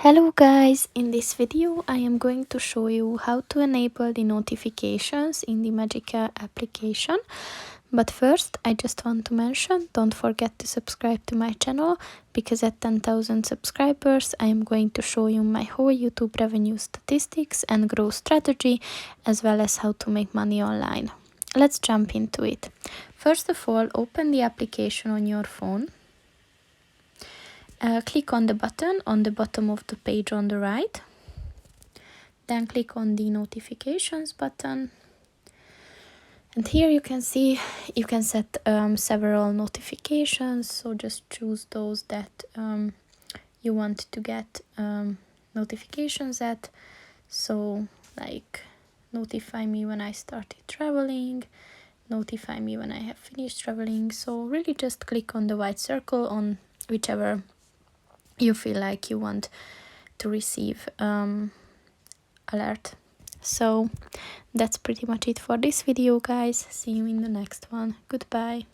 Hello guys, in this video I am going to show you how to enable the notifications in the Magica application. But first I just want to mention, don't forget to subscribe to my channel, because at 10,000 subscribers I am going to show you my whole YouTube revenue statistics and growth strategy, as well as how to make money online. Let's jump into it. First of all, open the application on your phone. Click on the button on the bottom of the page on the right. Then click on the notifications button. And here you can see you can set several notifications. So just choose those that you want to get notifications at. So like notify me when I started traveling, notify me when I have finished traveling. So really just click on the white circle on whichever you feel like you want to receive alert. So that's pretty much it for this video, guys. See you in the next one. Goodbye.